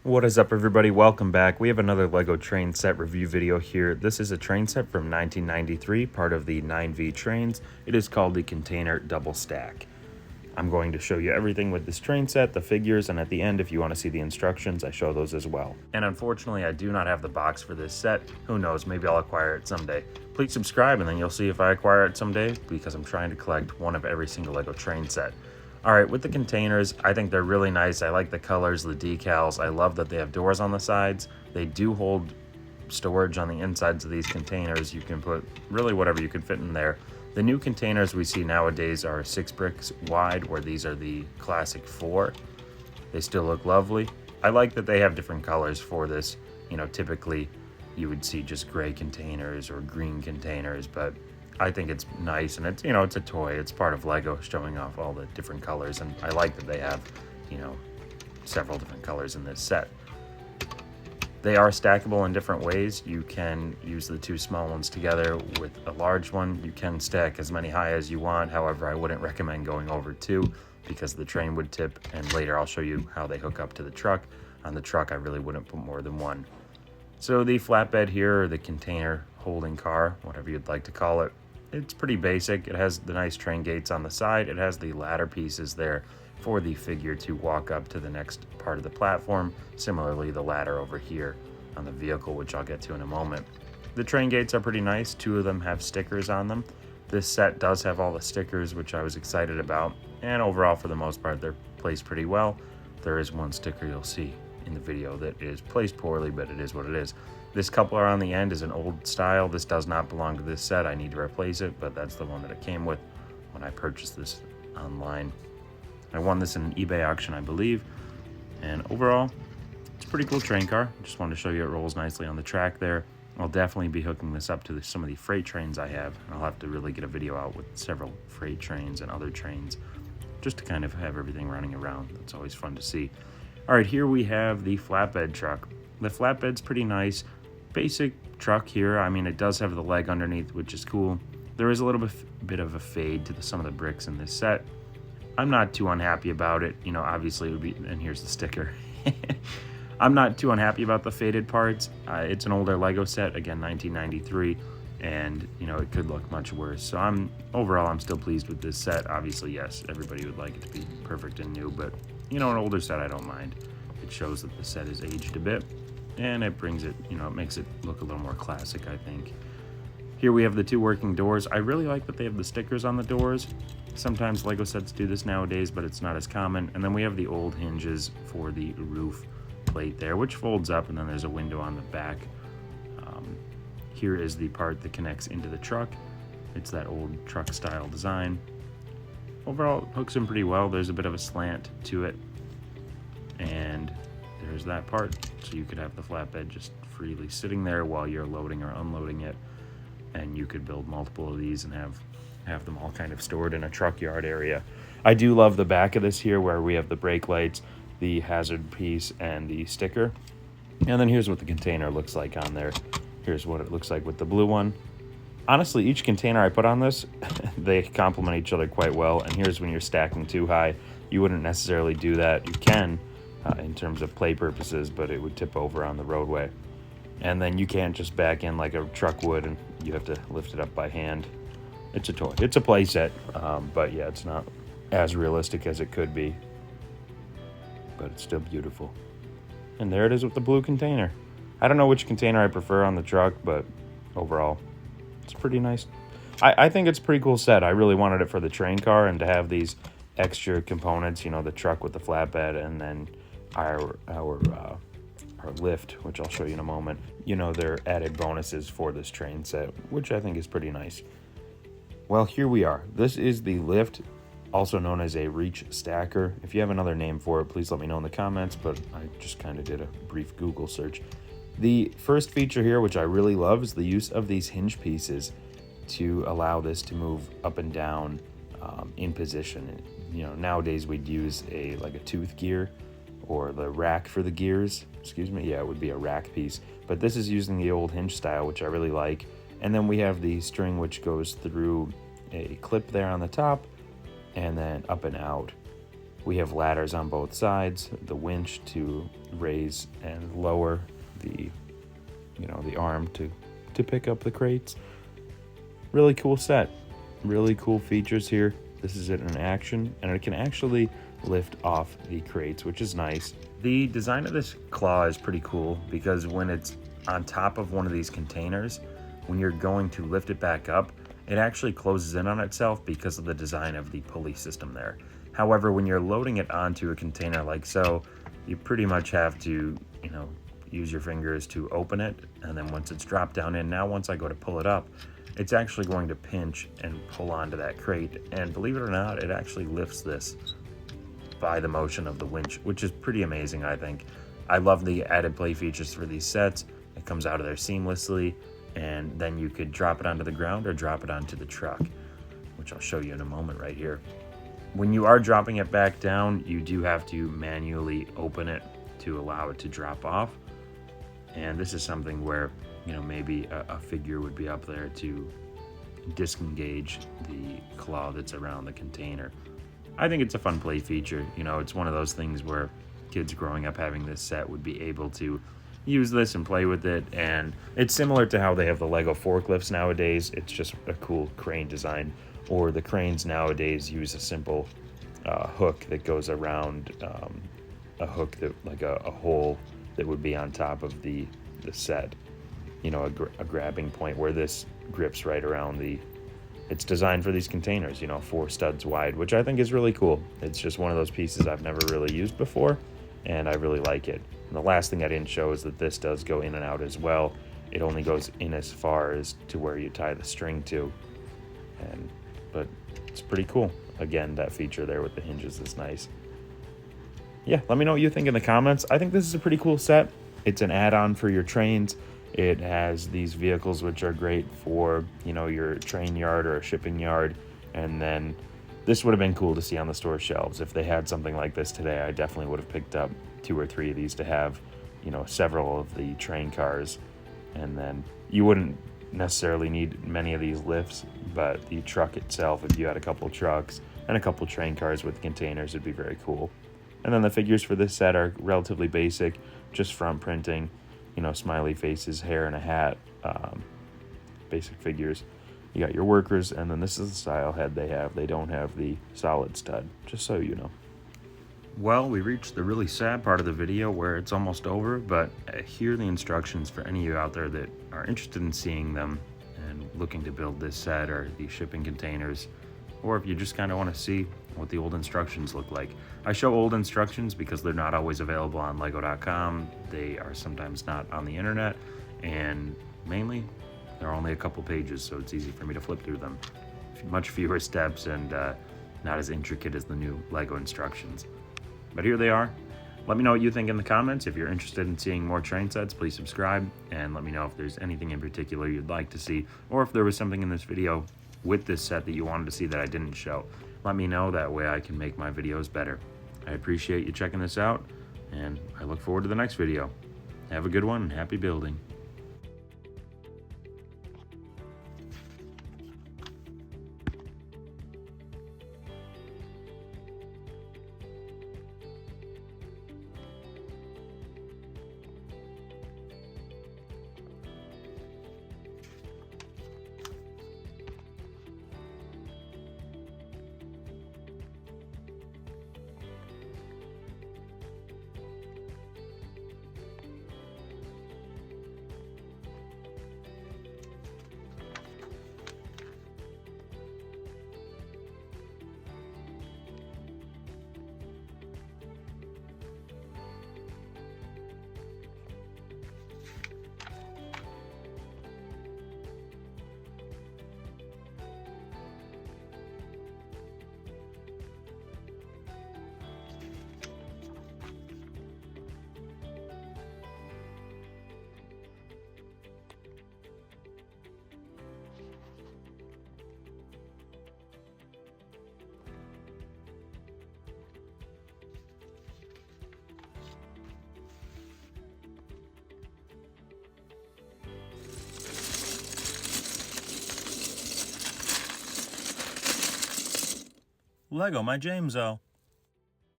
What is up, everybody? Welcome back. We have another Lego train set review video here. This is a train set from 1993, part of the 9V trains. It is called the Container Double Stack. I'm going to show you everything with this train set, the figures, and at the end, if you want to see the instructions, I show those as well. And unfortunately, I do not have the box for this set. Who knows, maybe I'll acquire it someday. Please subscribe and then you'll see if I acquire it someday, because I'm trying to collect one of every single Lego train set. All right, with the containers, I think they're really nice. I like the colors, the decals. I love that they have doors on the sides. They do hold storage on the insides of these containers. You can put really whatever you can fit in there. The new containers we see nowadays are 6 bricks wide, where these are the classic 4. They still look lovely. I like that they have different colors for this. You know, typically you would see just gray containers or green containers, but I think it's nice, and it's, you know, it's a toy. It's part of Lego showing off all the different colors, and I like that they have, you know, several different colors in this set. They are stackable in different ways. You can use the 2 small ones together with a large one. You can stack as many high as you want. However, I wouldn't recommend going over 2 because the train would tip, and later I'll show you how they hook up to the truck. On the truck, I really wouldn't put more than 1. So the flatbed here, or the container holding car, whatever you'd like to call it, it's pretty basic. It has the nice train gates on the side. It has the ladder pieces there for the figure to walk up to the next part of the platform. Similarly, the ladder over here on the vehicle, which I'll get to in a moment. The train gates are pretty nice. 2 of them have stickers on them. This set does have all the stickers, which I was excited about. And overall, for the most part, they're placed pretty well. There is 1 sticker you'll see in the video that is placed poorly, but it is what it is. This coupler on the end is an old style. This does not belong to this set. I need to replace it, but that's the one that it came with when I purchased this online. I won this in an eBay auction, I believe. And overall, it's a pretty cool train car. Just wanted to show you it rolls nicely on the track there. I'll definitely be hooking this up to some of the freight trains I have. And I'll have to really get a video out with several freight trains and other trains, just to kind of have everything running around. That's always fun to see. All right, here we have the flatbed truck. The flatbed's pretty nice. Basic truck here. I mean, it does have the leg underneath, which is cool. There is a little bit of a fade to some of the bricks in this set. I'm not too unhappy about it. You know, obviously it would be, and here's the sticker. I'm not too unhappy about the faded parts. It's an older Lego set, again, 1993, and you know, it could look much worse. So overall, I'm still pleased with this set. Obviously, yes, everybody would like it to be perfect and new, but you know, an older set, I don't mind. It shows that the set is aged a bit, and it brings it, you know, it makes it look a little more classic, I think. Here we have the 2 working doors. I really like that they have the stickers on the doors. Sometimes Lego sets do this nowadays, but it's not as common. And then we have the old hinges for the roof plate there, which folds up, and then there's a window on the back. Here is the part that connects into the truck. It's that old truck style design. Overall, it hooks in pretty well. There's a bit of a slant to it, and there's that part, so you could have the flatbed just freely sitting there while you're loading or unloading it, and you could build multiple of these and have them all kind of stored in a truck yard area. I do love the back of this here, where we have the brake lights, the hazard piece, and the sticker. And then here's what the container looks like on there. Here's what it looks like with the blue one. Honestly, each container I put on this, they complement each other quite well. And here's when you're stacking too high. You wouldn't necessarily do that. You can, in terms of play purposes, but it would tip over on the roadway. And then you can't just back in like a truck would, and you have to lift it up by hand. It's a toy. It's a play set, but yeah, it's not as realistic as it could be. But it's still beautiful. And there it is with the blue container. I don't know which container I prefer on the truck, but overall, it's pretty nice. I think it's a pretty cool set. I really wanted it for the train car, and to have these extra components, you know, the truck with the flatbed, and then our lift, which I'll show you in a moment. You know, they're added bonuses for this train set, which I think is pretty nice. Well, here we are. This is the lift, also known as a reach stacker. If you have another name for it, please let me know in the comments, but I just kind of did a brief Google search. The first feature here, which I really love, is the use of these hinge pieces to allow this to move up and down in position. You know, nowadays we'd use like a tooth gear, or the rack for the gears. Excuse me, yeah, it would be a rack piece. But this is using the old hinge style, which I really like. And then we have the string, which goes through a clip there on the top, and then up and out. We have ladders on both sides, the winch to raise and lower the the arm to pick up the crates. Really cool set. Really cool features here. This is it in action, and it can actually lift off the crates, which is nice. The design of this claw is pretty cool because when it's on top of one of these containers, when you're going to lift it back up, it actually closes in on itself because of the design of the pulley system there. However, when you're loading it onto a container like so, you pretty much have to, use your fingers to open it, and then once it's dropped down in, now once I go to pull it up, it's actually going to pinch and pull onto that crate, and believe it or not, it actually lifts this by the motion of the winch, which is pretty amazing, I think. I love the added play features for these sets. It comes out of there seamlessly, and then you could drop it onto the ground or drop it onto the truck, which I'll show you in a moment right here. When you are dropping it back down, you do have to manually open it to allow it to drop off. And this is something where, maybe a figure would be up there to disengage the claw that's around the container. I think it's a fun play feature. It's one of those things where kids growing up having this set would be able to use this and play with it. And it's similar to how they have the Lego forklifts nowadays. It's just a cool crane design. Or the cranes nowadays use a simple hook that goes around a hook that like a hole that would be on top of the set, a grabbing point where this grips right around it's designed for these containers, 4 studs wide, which I think is really cool. It's just one of those pieces I've never really used before, and I really like it. And the last thing I didn't show is that this does go in and out as well. It only goes in as far as to where you tie the string to, but it's pretty cool. Again, that feature there with the hinges is nice. Yeah, let me know what you think in the comments. I think this is a pretty cool set. It's an add-on for your trains. It has these vehicles which are great for, your train yard or a shipping yard. And then this would have been cool to see on the store shelves. If they had something like this today, I definitely would have picked up 2 or 3 of these to have, several of the train cars. And then you wouldn't necessarily need many of these lifts, but the truck itself, if you had a couple trucks and a couple train cars with containers, it'd be very cool. And then the figures for this set are relatively basic, just front printing, smiley faces, hair, and a hat, basic figures. You got your workers, and then this is the style head they have. They don't have the solid stud, just so you know. Well, we reached the really sad part of the video where it's almost over, but here are the instructions for any of you out there that are interested in seeing them and looking to build this set or these shipping containers, or if you just kind of want to see what the old instructions look like. I show old instructions because they're not always available on lego.com. They are sometimes not on the internet, and mainly they're only a couple pages, so it's easy for me to flip through them. Much fewer steps and not as intricate as the new Lego instructions. But here they are. Let me know what you think in the comments. If you're interested in seeing more train sets, please subscribe, and let me know if there's anything in particular you'd like to see, or if there was something in this video with this set that you wanted to see that I didn't show. Let me know, that way I can make my videos better. I appreciate you checking this out, and I look forward to the next video. Have a good one, and happy building. Leggomyjameso.